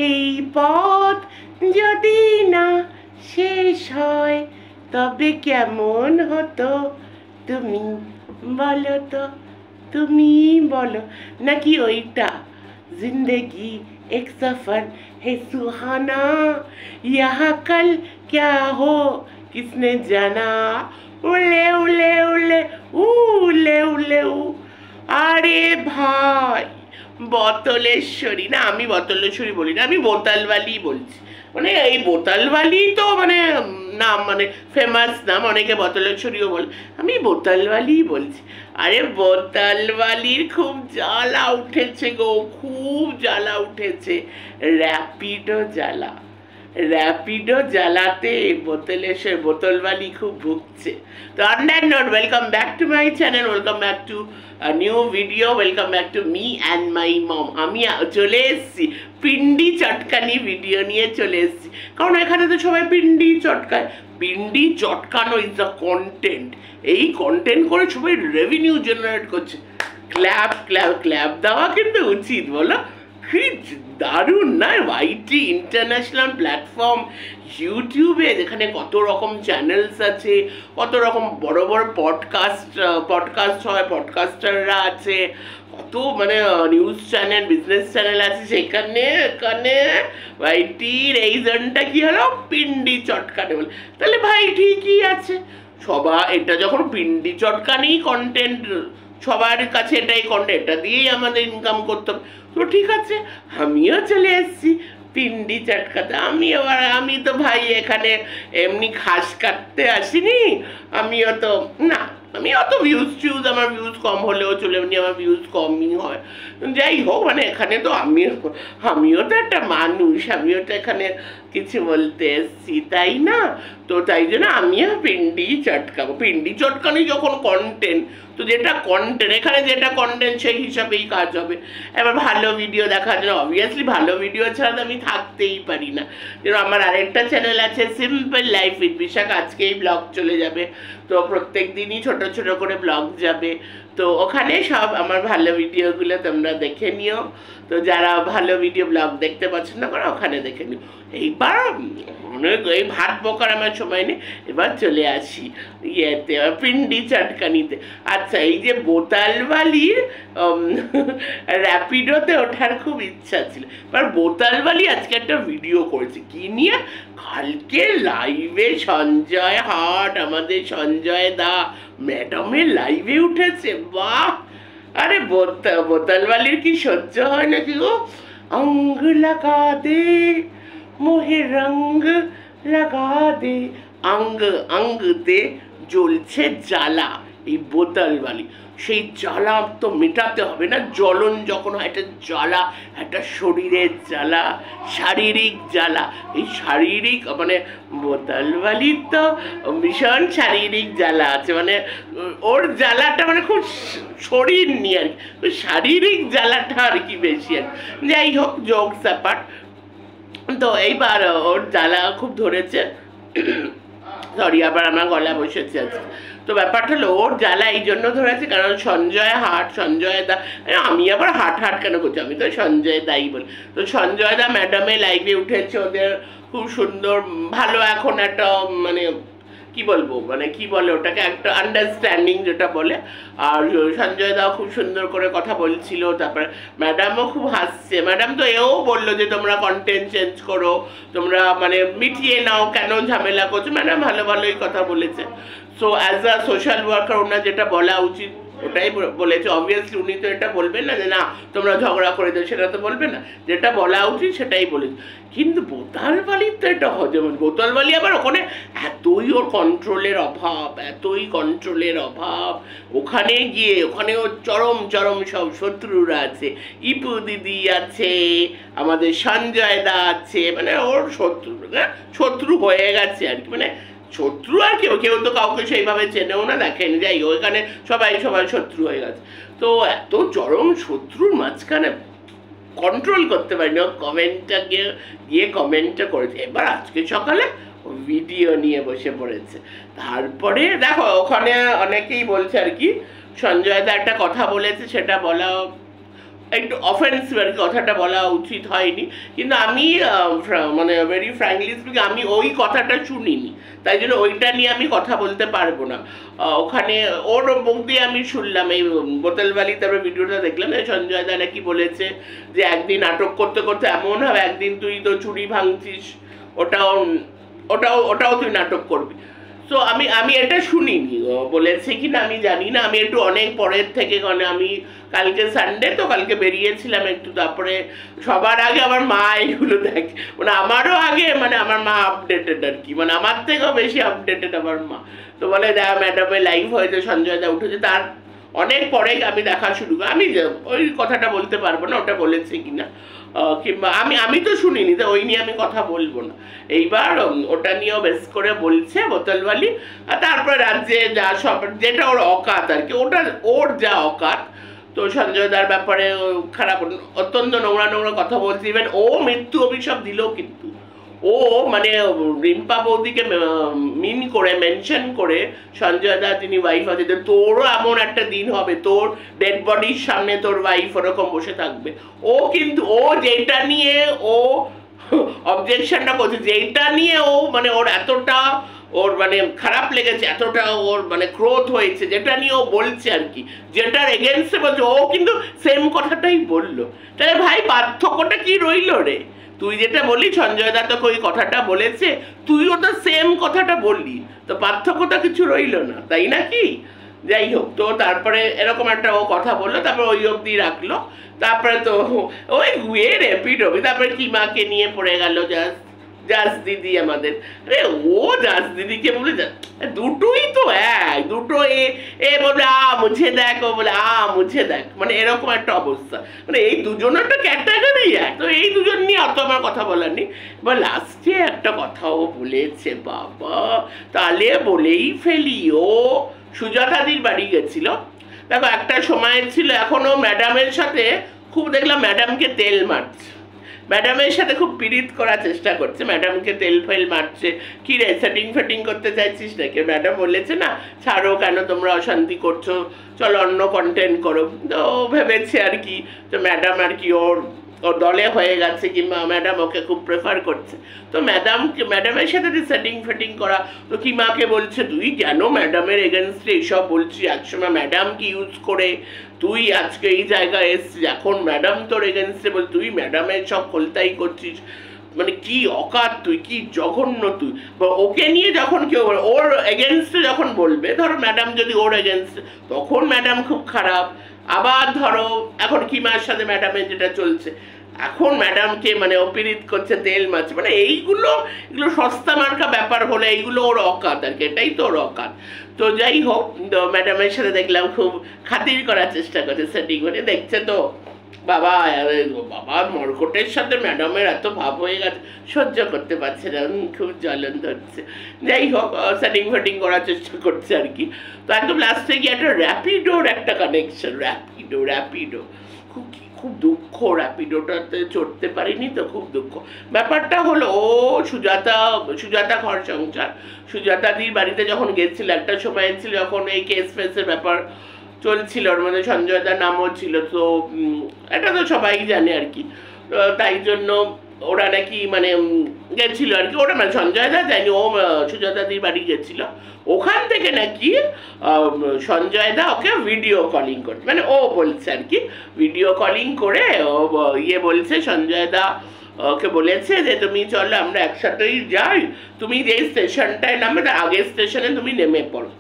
এই পথ যদি না শেষ হয় তবে কেমন হতো তুমি বলো তো, তুমি বলো। নাকি ওইটা जिंदगी एक सफर है सुहाना, यहाँ कल क्या हो किसने जाना। उले उले उले उले उले उ আরে ভাই, বোতলেশ্বরী না, আমি বোতলেশ্বরী বলি না, আমি বোতালওয়ালি বলছি। মানে এই বোতালওয়ালি তো মানে নাম, মানে ফেমাস নাম, অনেকে বোতলেশ্বরীও বলে, আমি বোতালওয়ালি বলছি। আরে বোতালওয়ালির খুব জ্বালা উঠেছে গো, খুব জ্বালা উঠেছে, র্যাপিডো জ্বালা। র্যাপিডো জ্বালাতে বোতলওয়ালি খুব ভুগছে। তো on that note, welcome back to my channel, welcome back to new video, welcome back to me and my mom. আমি চলে এসেছি পিন্ডি চটকানি ভিডিও নিয়ে চলে এসেছি, কারণ এখানে তো সবাই পিন্ডি চটকায়। পিন্ডি চটকানো ইজ দ্য কন্টেন্ট। এই কন্টেন্ট করে সবাই রেভিনিউ জেনারেট করছে। ক্ল্যাপ ক্ল্যাপ ক্ল্যাপ দেওয়া কিন্তু উচিত, বলো? কি দারুণ না? ওয়াইটি ইন্টারন্যাশনাল প্ল্যাটফর্ম, ইউটিউবে যেখানে কত রকম চ্যানেলস আছে, কত রকম বড় বড় পডকাস্ট হয়, পডকাস্টাররা আছে, কত মানে নিউজ চ্যানেল, বিজনেস চ্যানেল আছে, সেখানে এখানে ওয়াইটির এই জনটা কি হলো, পিন্ডি চটকানে বলে। তাহলে ভাই ঠিকই আছে, সবাই এটা যখন পিন্ডি চটকানেই কন্টেন্ট, সবার কাছে এটাই কন্টেন্ট, এটা দিয়েই আমাদের ইনকাম করতে হবে, তো ঠিক আছে, আমিও চলে এসেছি পিন্ডি চটকাতে। আমি তো ভাই এখানে এমনি ঘাস কাটতে আসিনি, আমিও তো না, আমি অত ভিউজ আমার ভিউজ কম হলেও চলে, এমনি আমার ভিউজ কমই হয়। যাই হোক, মানে এখানে তো আমিও তো একটা মানুষ, আমিও তো এখানে কিছু বলতে এসছি, তাই না? তো তাই জন্য আমিও পিন্ডি চটকাবো। পিন্ডি চটকানি যখন কন্টেন্ট, তো যেটা কন্টেন্ট, এখানে যেটা কন্টেন্ট সেই হিসাবেই কাজ হবে। এবার ভালো ভিডিও দেখার জন্য অবভিয়াসলি ভালো ভিডিও ছাড়া তো আমি থাকতেই পারি না। যেন আমার আরেকটা চ্যানেল আছে সিম্পল লাইফ উইথ বিশাখ, আজকেই ব্লগ চলে যাবে, তো প্রত্যেক দিনই ছোট ছোট করে ব্লগ যাবে, তো ওখানে সব আমার ভালো ভিডিওগুলো তোমরা দেখে নিও। তো যারা ভালো ভিডিও ব্লগ দেখতে পছন্দ করো ওখানে দেখে নিও। এইবার অনেক এই ভাত বকার আমার সময় নেই, এবার চলে আসি ইয়েতে, পিন্ডি চটকানিতে। আচ্ছা, এই যে বোতালওয়ালির র্যাপিডোতে ওঠার খুব ইচ্ছা ছিল, এবার বোতালওয়ালি আজকে একটা ভিডিও করেছে কি নিয়ে, কালকে লাইভে সঞ্জয় হাট, আমাদের সঞ্জয় দা ম্যাডামের লাইভে উঠেছে। বাহ! আরে বোতালওয়ালির কি সহ্য হয় নাকি গো? অঙ্গ লাগা দে মোহে রঙ্গ লাগা দে, অঙ্গতে জ্বলছে জ্বালা, এই বোতালওয়ালি, সেই জ্বালা তো মেটাতে হবে না? জ্বলন যখন হয়, একটা জ্বালা, একটা শরীরের জ্বালা, শারীরিক জ্বালা। এই শারীরিক মানে বোতালওয়ালির তো ভীষণ শারীরিক জ্বালা আছে, মানে ওর জ্বালাটা মানে খুব শরীর নিয়ে আর কি, শারীরিক জ্বালাটা আর কি বেশি আর। যাই হোক, জোকস অ্যাপার্ট, তো এইবার ওর জ্বালা খুব ধরেছে, সরি আবার আমার গলা বসেছে আছে। তো ব্যাপারটা হলো, ওর জ্বালা এই জন্য ধরেছে কারণ সঞ্জয় দা, আমি আবার হাট কেন করছি, আমি তো সঞ্জয় দাই বলি। তো সঞ্জয় দা ম্যাডামে লাইভে উঠেছে, ওদের খুব সুন্দর ভালো এখন একটা মানে কি বলবো, মানে কি বলে ওটাকে, একটা আন্ডারস্ট্যান্ডিং যেটা বলে। আর সঞ্জয় দাও খুব সুন্দর করে কথা বলছিল, তারপরে ম্যাডামও খুব হাসছে। ম্যাডাম তো এও বললো যে তোমরা কন্টেন্ট চেঞ্জ করো, তোমরা মানে মিটিয়ে নাও, কেন ঝামেলা করছো। ম্যাডাম ভালোই কথা বলেছে। So as a social worker ওনার যেটা বলা উচিত ওটাই বলেছে। অবভিয়াসলি উনি তো এটা বলবেন না যে না তোমরা ঝগড়া করে দাও, সেটা তো বলবে না, যেটা বলা উচিত সেটাই বলেছে। কিন্তু বোতালওয়ালির তো এটা হজম, বোতালওয়ালি আবার ওখানে এতই ওর কন্ট্রোলের অভাব, ওখানে গিয়ে ওখানে ওর চরম সব শত্রুরা আছে, ইপু দিদি আছে, আমাদের সঞ্জয় দা আছে, মানে ওর শত্রু হয়ে গেছে আর কি, মানে শত্রু আর কেউ তো কাউকে সেইভাবে চেনেও না, দেখেনি, যাই ওইখানে সবাই শত্রু হয়ে গেছে। তো এত চরম শত্রুর মাঝখানে কন্ট্রোল করতে পারিনি, ও গিয়ে কমেন্টটা করেছে। এবার আজকে সকালে ভিডিও নিয়ে বসে পড়েছে। তারপরে দেখো ওখানে অনেকেই বলছে আর কি, সঞ্জয় দা একটা কথা বলেছে, সেটা বলা একটু অফেন্সিভ আর কি, কথাটা বলা উচিত হয়নি, কিন্তু আমি মানে ভেরি ফ্র্যাঙ্কলি স্পিকিং আমি ওই কথাটা শুনিনি, তাই জন্য ওইটা নিয়ে আমি কথা বলতে পারবো না। ওখানে ওর মুখ দিয়ে আমি শুনলাম এই বোতলবালি, তারপরে ভিডিওটা দেখলাম সঞ্জয় দা নাকি বলেছে যে একদিন নাটক করতে করতে এমন হবে একদিন তুই তো চুড়ি ভাঙছিস, ওটাও ওটাও ওটাও তুই নাটক করবি। তো আমি আমি এটা শুনিনি, বলেছে কি না আমি জানি না, আমি একটু অনেক পরের থেকে, মানে আমি কালকে সানডে তো কালকে বেরিয়েছিলাম একটু, তারপরে সবার আগে আমার মা এগুলো দেখে, মানে আমারও আগে, মানে আমার মা আপডেটেড আর কি, মানে আমার থেকেও বেশি আপডেটেড আমার মা। তো বলে দেখা ম্যাডামের লাইভ হয়েছে, সঞ্জয় দা উঠেছে, তার অনেক পরে আমি দেখা শুরু করি। আমি ওই কথাটা বলতে পারবো না ওটা বলেছে কিনা, কিংবা আমি আমি তো শুনিনি, তো ওই নিয়ে আমি কথা বলবো না। এইবার ওটা নিয়েও বেশ করে বলছে বোতলওয়ালি, আর তারপর রাজ্যে যা সব যেটা ওর অকাত আর কি, ওটা ওর যা অকাত। তো সঞ্জয় দার ব্যাপারে খারাপ অত্যন্ত নোংরা নোংরা কথা বলছে, ইভেন ও মৃত্যু অভিশাপ দিল, কিন্তু ও মানে রিম্পা বৌদিকে মিন করে মেনশন করে সঞ্জয় দা তিনি ওয়াইফ আছে, তোরও এমন একটা দিন হবে তোর ডেড বডির সামনে তোর ওয়াইফ ওরকম বসে থাকবে। ও কিন্তু ও যেটা নিয়ে ও অবজেকশনটা করছে, যেটা নিয়ে ও মানে ওর এতটা ওর মানে খারাপ লেগেছে, এতটা ওর মানে ক্রোধ হয়েছে, যেটা নিয়ে ও বলছে আর কি, যেটার এগেনস্টে বলছে, ও কিন্তু সেম কথাটাই বললো। তাহলে ভাই পার্থক্যটা কি রইল রে? তুই যেটা বললি সঞ্জয় দা তোকে ওই কথাটা বলেছে, তুইও তো সেম কথাটা বললি, তো পার্থক্যটা কিছু রইল না, তাই নাকি? যাই হোক, তো তারপরে এরকম একটা ও কথা বললো, তারপরে ওই অবধি রাখলো। তারপরে তো ওই গুয়ে রেপিড হবে, তারপরে কিমাকে নিয়ে পড়ে গেল জাস দিদি আমাদের। আরে ও জাস দিদিকে বলে দুটোই তো এক, দুটো এ বলে মুছে দেখ, ও বলে মুছে দেখ, মানে এরকম একটা অবস্থা, মানে এই দুজন একটা ক্যাটাগরি এক। তো এই দুজন নিয়ে অত আমার কথা বলার নেই। এবার লাস্টে একটা কথাও বলেছে, বাবা তাহলে বলেই ফেলি, ও সুজাতাদির বাড়ি গেছিল। দেখো একটা সময় ছিল, এখনো ম্যাডামের সাথে খুব দেখলাম ম্যাডামকে তেল মারছে, ম্যাডামের সাথে খুব পীড়িত করার চেষ্টা করছে, ম্যাডামকে তেল ফেল মারছে। কি রে সেটিং ফেটিং করতে চাইছিস নাকি? ম্যাডাম বলেছে না ছাড়ো, কেন তোমরা অশান্তি করছো, চলো অন্য কন্টেন্ট করো। তো ভেবেছে আর কি, তো ম্যাডাম আর কি ওর দলে হয়ে গেছে, কিংবা ম্যাডাম ওকে খুব প্রেফার করছে। তো ম্যাডামের সাথে সেটিং ফেটিং করা, তো কিমাকে বলছে তুই কেন ম্যাডামের এগেনস্টে এইসব বলছিস, একসময় ম্যাডামকে ইউজ করে তুই আজকে এই জায়গায় এসছিস, এখন ম্যাডাম তোর এগেনস্টে বল, তুই ম্যাডামের সব খোলতাই করছিস, মানে কি অকাত তুই, কি জঘন্য তুই। ওকে নিয়ে যখন কেউ ওর এগেনস্টে যখন বলবে, ধরো ম্যাডাম যদি ওর এগেনস্টে, তখন ম্যাডাম খুব খারাপ। আবার ধরো এখন কিমার সাথে ম্যাডামের যেটা চলছে, এখন ম্যাডামকে মানে অপীড়িত করছে, তেল মারছে, মানে এগুলো সস্তা মার্কা ব্যাপার হলে এইগুলো ওর অকাত আর কি, এটাই তো ওর অকাত। তো যাই হোক, তো ম্যাডামের সাথে দেখলাম খুব খাতির করার চেষ্টা করছে, সেটিং করে দেখছে তো বাবা, বাবা মর্কটের সাথে ম্যাডামের এত ভাব হয়ে গেছে, সহ্য করতে পারছে না, খুব জ্বলন ধরছে। যাই হোক, সেটিং ফেটিং করার চেষ্টা করছে আর কি। তো একদম লাস্টে গিয়ে একটা র্যাপিডোর একটা কানেকশন, র্যাপিডো খুব খুব দুঃখ, র্যাপিডোটাতে চড়তে পারিনি তো, খুব দুঃখ। ব্যাপারটা হলো ও সুজাতা ঘর সংসার, সুজাতাদির বাড়িতে যখন গেছিল, একটা সময় ছিল যখন এই কেস ফেসের ব্যাপার চলছিল, ওর মধ্যে সঞ্জয় দার নামও ছিল, তো এটা তো সবাই জানে আর কি। তাই জন্য ওরা নাকি মানে গেছিল আর কি, ওরা মানে সঞ্জয় দা যায়নি, ও সুজাতাদির বাড়ি গেছিল, ওখান থেকে নাকি সঞ্জয় দা ওকে ভিডিও কলিং করছে, মানে ও বলছে আর কি, ভিডিও কলিং করে ও বলছে সঞ্জয় দা ওকে বলেছে যে তুমি চলো আমরা একসাথেই যাই, তুমি যে স্টেশনটায় নামবে তার আগের স্টেশনে তুমি নেমে পড়ো,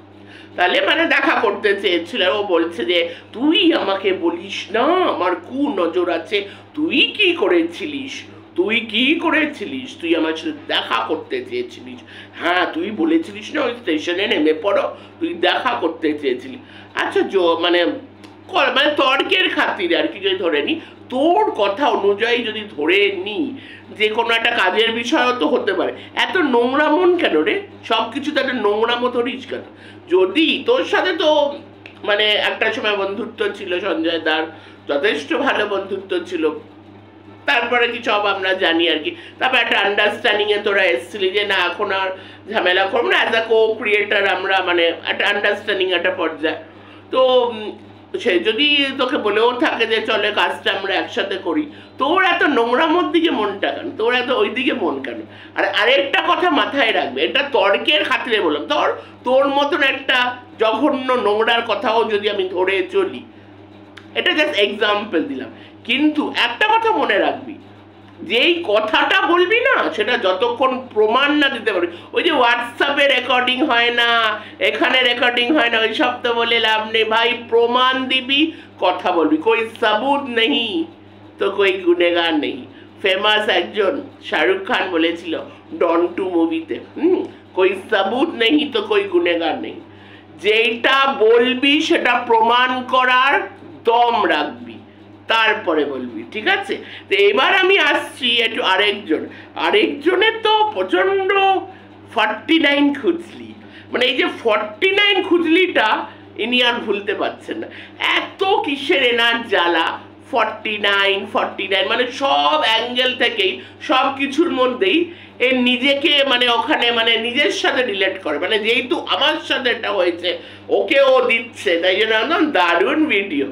তাহলে মানে দেখা করতে চেয়েছিল। ও বলছে যে তুই আমাকে বলিস না আমার নজর আছে, তুই কি করেছিলিস, তুই আমার সাথে দেখা করতে চেয়েছিলিস, হ্যাঁ তুই বলেছিলিস না ওই স্টেশনে নেমে পড়ো, তুই দেখা করতে চেয়েছিলি। আচ্ছা মানে মানে তর্কের খাতিরে আর কি যদি ধরে নি, তোর কথা অনুযায়ী যদি ধরে নি, যে কোনো একটা কাজের বিষয়ও তো হতে পারে, এত নোংরা মন কেন রে, সব কিছু তো একটা নোংরামো ধরিস কেন? যদি তোর সাথে তো মানে একটা সময় বন্ধুত্ব ছিল সঞ্জয় দার, যথেষ্ট ভালো বন্ধুত্ব ছিল, তারপরে কি সব আমরা জানি আর কি, তারপর একটা আন্ডারস্ট্যান্ডিংয়ে তোরা এসছিলি যে না এখন আর ঝামেলা করবো না, অ্যাজ আ কো ক্রিয়েটার আমরা মানে একটা আন্ডারস্ট্যান্ডিং একটা পর্যায়ে। তো সে যদি তোকে বলেও থাকে যে চলে কাজটা আমরা একসাথে করি, তোর এত নোংরামোর দিকে মনটা কেন, তোর এত ওই দিকে মন কেন? আর আরেকটা কথা মাথায় রাখবে, এটা তর্কের খাতিরে বললাম, তোর মতন একটা জঘন্য নোংরার কথাও যদি আমি ধরে চলি, এটা জাস্ট এক্সাম্পল দিলাম। কিন্তু একটা কথা মনে রাখবি, যেই কথাটা বলবি না সেটা যতক্ষণ প্রমাণ না দিতে পারবি, ওই যে হোয়াটসঅ্যাপে রেকর্ডিং হয় না, এখানে রেকর্ডিং হয় না, ওই সব তো বলে লাভ নেই ভাই। প্রমাণ দিবি, কথা বলবি। কোই সাবুত নেই তো কোই গুনেগার নেই। ফেমাস একজন শাহরুখ খান বলেছিল ডন 2 মুভিতে, কোই সাবুত নেই তো কোই গুনেগার নেই। যেটা বলবি সেটা প্রমাণ করার দম রাখবি, তারপরে বলবি, ঠিক আছে? তো এবার আমি আসছি একটু আরেকজনের তো প্রচণ্ড 49 খুঁজলি, মানে এই যে 49 খুঁজলিটা ইনি আর ভুলতে পারছেন না। এত কিসের এনার জ্বালা, 49 মানে সব অ্যাঙ্গেল থেকেই সব কিছুর মধ্যেই এ নিজেকে মানে ওখানে মানে নিজের সাথে রিলেট করে, মানে যেহেতু আমার সাথে এটা হয়েছে ওকে ও দিচ্ছে, তাই জন্য একদম দারুণ ভিডিও।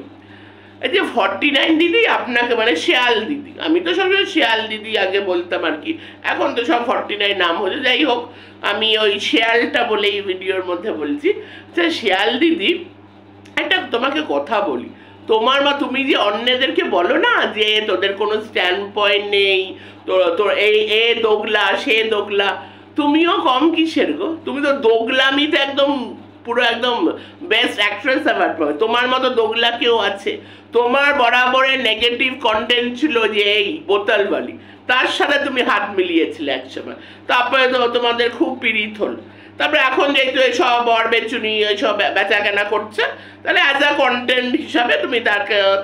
এই যে 49 দিদি আপনাকে মানে শেয়াল দিদি, আমি তো সবসময় শেয়াল দিদি আগে বলতাম আর কি, এখন তো সব 49 নাম হয়েছে। যাই হোক, আমি ওই শেয়ালটা বলে এই ভিডিওর মধ্যে বলছি। আচ্ছা শেয়াল দিদি, একটা তোমাকে কথা বলি, তোমার মা তুমি যে অন্যদেরকে বলো না যে তোদের কোনো স্ট্যান্ড পয়েন্ট নেই, তোর এ দোগলা সে দোগলা, তুমিও কম কিসের গো? তুমি তো দোগলামিতে একদম পুরো একদম বেস্ট অ্যাক্ট্রেস অ্যাওয়ার্ড পাবে। তোমার মতো দোগলা কেউ আছে? তোমার বরাবরের নেগেটিভ কন্টেন্ট ছিল যে এই বোতলবালি, তার সাথে তুমি হাত মিলিয়েছিলে একসময়, তারপরে তো তোমাদের খুব পীড়িত হল। তারপরে এখন যেহেতু এইসব বর বেচুনি এইসব বেচা কেনা করছে, তাহলে অ্যাজ আ কন্টেন্ট হিসাবে তুমি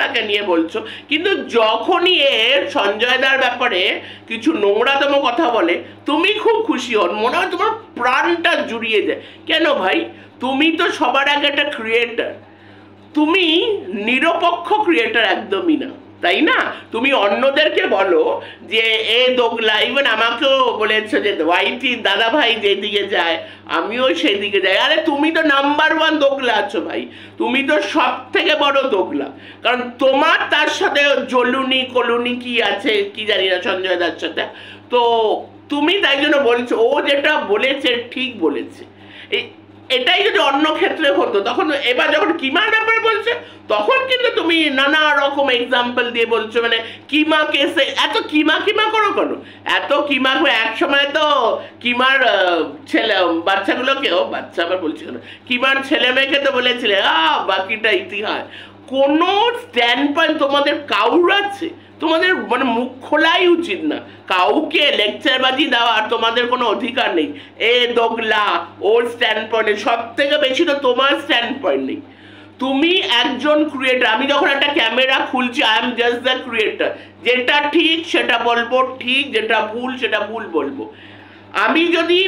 তাকে নিয়ে বলছো। কিন্তু যখনই এর সঞ্জয়দার ব্যাপারে কিছু নোংরাতম কথা বলে, তুমি খুব খুশি হন, মনে হয় তোমার প্রাণটা জুড়িয়ে যায়। কেন ভাই? তুমি তো সবার আগে একটা ক্রিয়েটার, তুমি নিরপেক্ষ ক্রিয়েটার একদমই না, তাই না? তুমি অন্যদেরকে বলো যে এ দোগলা, ইভেন আমাকেও বলেছো যে ওয়াইটি দাদা ভাই যেদিকে যায় আমিও সেদিকে যাই। আরে তুমি তো নাম্বার 1 দোগলা আছো ভাই, তুমি তো সব থেকে বড় দোগলা, কারণ তোমার তার সাথে জলুনি কলুনি কি আছে কি জানি না সঞ্জয় দার সাথে, তো তুমি তাই জন্য বলছো ও যেটা বলেছে ঠিক বলেছে। এটাই যদি অন্য ক্ষেত্রে হতো, তখন এবার যখন কিমার ব্যাপারে বলছে তখন কিন্তু তুমি নানা রকম এক্সাম্পল দিয়ে বলছো, মানে কিমা কেসে এত কিমা করো কেন? এত কিমা এক সময় তো কিমার ছেলে বাচ্চাগুলোকেও, বাচ্চা আবার বলছি কেন, কিমার ছেলে মেয়েকে তো বলেছিলে বাকিটা ইতিহাস। কোনো স্ট্যান্ড পয়েন্ট তোমাদের কাউর আছে? তোমাদের মানে মুখ খোলাই উচিত না, কাউকে লেকচারবাজি দেওয়ার তোমাদের কোনো অধিকার নেই। এ দোগলা ওর স্ট্যান্ড পয়েন্টে, সব থেকে বেশি তো তোমার স্ট্যান্ড পয়েন্ট নেই। তুমি একজন ক্রিয়েটার, আমি যখন একটা ক্যামেরা খুলছি I am just the creator, যেটা ঠিক সেটা বলবো ঠিক, যেটা ভুল সেটা ভুল বলবো। আমি যদি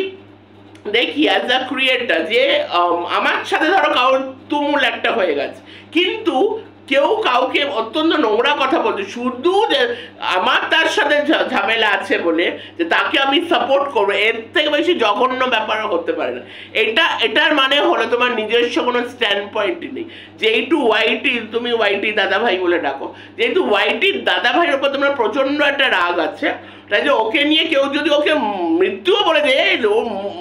দেখি অ্যাজ আ ক্রিয়েটার যে আমার সাথে ধরো কারোর তুমুল একটা হয়ে গেছে, কিন্তু কেউ কাউকে অত্যন্ত নোংরা কথা বলছে শুধু যে আমার তার সাথে ঝামেলা আছে বলে যে তাকে আমি সাপোর্ট করবো, এর থেকে বেশি জঘন্য ব্যাপারও হতে পারে না। এটার মানে হলো তোমার নিজস্ব কোনো স্ট্যান্ড পয়েন্টই নেই। যেহেতু ওয়াইটি, তুমি ওয়াইটি দাদা ভাই বলে ডাকো, যেহেতু ওয়াইটির দাদা ভাইয়ের ওপর তোমার প্রচণ্ড একটা রাগ আছে, তাই যে ওকে নিয়ে কেউ যদি ওকে মৃত্যুও বলে দেয়,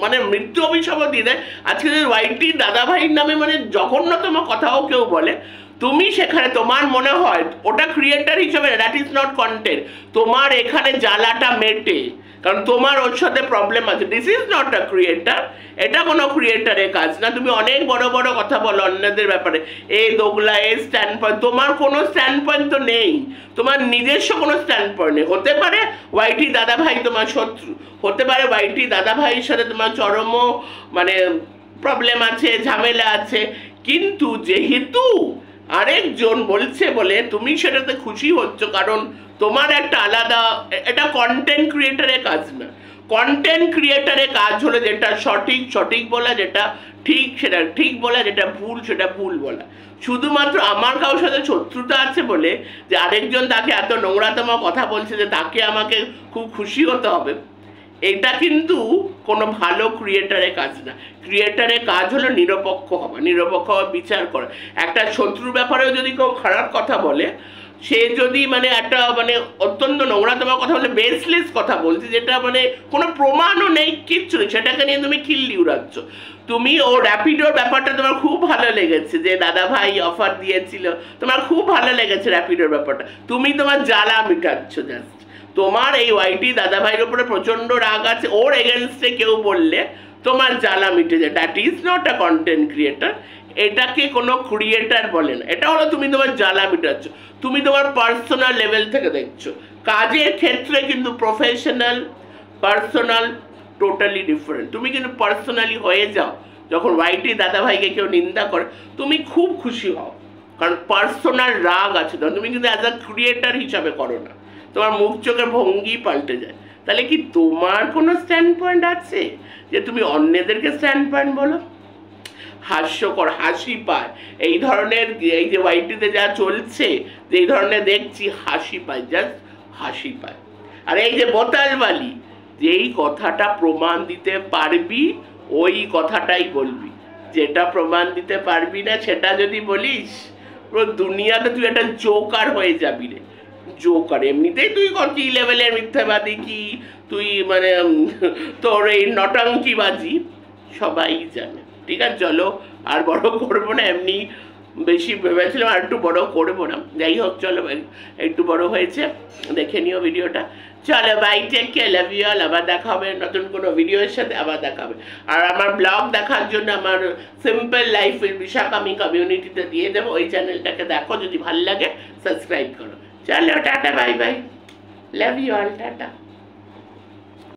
মানে মৃত্যু অভিশাপও দিয়ে দেয়, আজকে যদি ওয়াইটির দাদা ভাইয়ের নামে মানে জঘন্যতম কথাও কেউ বলে, তুমি সেখানে তোমার মনে হয় ওটা ক্রিয়েটার হিসেবে, দ্যাট ইজ নট কন্টেন্ট, তোমার এখানে জ্বালাটা মেটে, কারণ তোমার ওর সাথে প্রবলেম আছে। This is not a creator, এটা কোনো ক্রিয়েটারের কাজ না। তুমি অনেক বড় বড় কথা বলো অন্যদের ব্যাপারে, এ দোগলা এ স্ট্যান্ড পয়েন্ট, তোমার কোনো স্ট্যান্ড পয়েন্ট তো নেই, তোমার নিজস্ব কোনো স্ট্যান্ড পয়েন্ট নেই। হতে পারে ওয়াইটি দাদা ভাই তোমার শত্রু, হতে পারে ওয়াইটি দাদা ভাইয়ের সাথে তোমার চরম মানে প্রবলেম আছে, ঝামেলা আছে, কিন্তু যেহেতু আরেকজন বলছে বলে তুমি সেটাতে খুশি হচ্ছ, কারণ তোমার একটা আলাদা, এটা কন্টেন্ট ক্রিয়েটারের কাজ না। কন্টেন্ট ক্রিয়েটারের কাজ হলো যেটা সঠিক সঠিক বলা, যেটা ঠিক সেটা ঠিক বলা, যেটা ভুল সেটা ভুল বলা। শুধুমাত্র আমার কারোর সাথে শত্রুতা আছে বলে যে আরেকজন তাকে এত নোংরাতম কথা বলছে যে তাকে আমাকে খুব খুশি হতে হবে, এটা কিন্তু কোনো ভালো ক্রিয়েটারের কাজ না। ক্রিয়েটারের কাজ হলো নিরপেক্ষ হওয়া, নিরপেক্ষ হওয়া, বিচার করা। একটা শত্রুর ব্যাপারেও যদি কেউ খারাপ কথা বলে, সে যদি মানে একটা মানে অত্যন্ত নোংরা তোমার কথা বলে, বেসলেস কথা বলছে, যেটা মানে কোনো প্রমাণও নেই, কিচ্ছু নেই, সেটাকে নিয়ে তুমি খিল্লি উড়াচ্ছ। তুমি ও র্যাপিডোর ব্যাপারটা তোমার খুব ভালো লেগেছে, যে দাদা ভাই অফার দিয়েছিল, তোমার খুব ভালো লেগেছে র্যাপিডোর ব্যাপারটা, তুমি তোমার জ্বালা মিটাচ্ছ জাস্ট। তোমার এই ওয়াইটি দাদা ভাইয়ের উপরে প্রচন্ড রাগ আছে, ওর এগেনস্টে কেউ বললে তোমার জ্বালা মিটে যায়। That is not a content creator. এটাকে কোনো ক্রিয়েটার বলে না। এটা হলো তুমি তোমার জ্বালা মিটাচ্ছ, তুমি তোমার পার্সোনাল লেভেল থেকে দেখছো। কাজের ক্ষেত্রে কিন্তু প্রফেশনাল পার্সোনাল টোটালি ডিফারেন্ট। তুমি কিন্তু পার্সোনালি হয়ে যাও যখন ওয়াইটি দাদা ভাইকে কেউ নিন্দা করে, তুমি খুব খুশি হও, কারণ পার্সোনাল রাগ আছে তখন। তুমি কিন্তু অ্যাজ আ ক্রিয়েটার হিসাবে করো না, তোমার মুখ চোখের ভঙ্গি পাল্টে যায়। তাহলে কি তোমার কোনো স্ট্যান্ড পয়েন্ট আছে যে তুমি অন্যদেরকে স্ট্যান্ড পয়েন্ট বলো? হাস্যকর, হাসি পায় এই ধরনের, এই যে ওয়াইটিতে যা চলছে, যে এই ধরনের দেখছি, হাসি পায়, জাস্ট হাসি পায়। আর এই যে বোতালবালি, যেই কথাটা প্রমাণ দিতে পারবি ওই কথাটাই বলবি, যেটা প্রমাণ দিতে পারবি না সেটা যদি বলিস, পুরো দুনিয়াতে তুই একটা জোকার হয়ে যাবি রে, জোকার। এমনিতেই তুই কি লেভেলের মিথ্যাবাদী, কি তুই মানে তোর এই নটাঙ্কিবাজি সবাই জানে। ঠিক আছে, চলো আর বড় করবো না, এমনি বেশি ভেবেছিলাম আর একটু বড় করবো না, যাই হোক চলো একটু বড় হয়েছে, দেখে নিও ভিডিওটা। চলো bye, take care, love you all. আবার দেখা হবে নতুন কোনো ভিডিওর সাথে, আবার দেখা হবে। আর আমার ব্লগ দেখার জন্য আমার সিম্পল লাইফ উইথ বিশাখা আমি কমিউনিটিতে দিয়ে দেবো, ওই চ্যানেলটাকে দেখো, যদি ভালো লাগে সাবস্ক্রাইব করো। চলো ta-ta, bye bye, love you all, tata.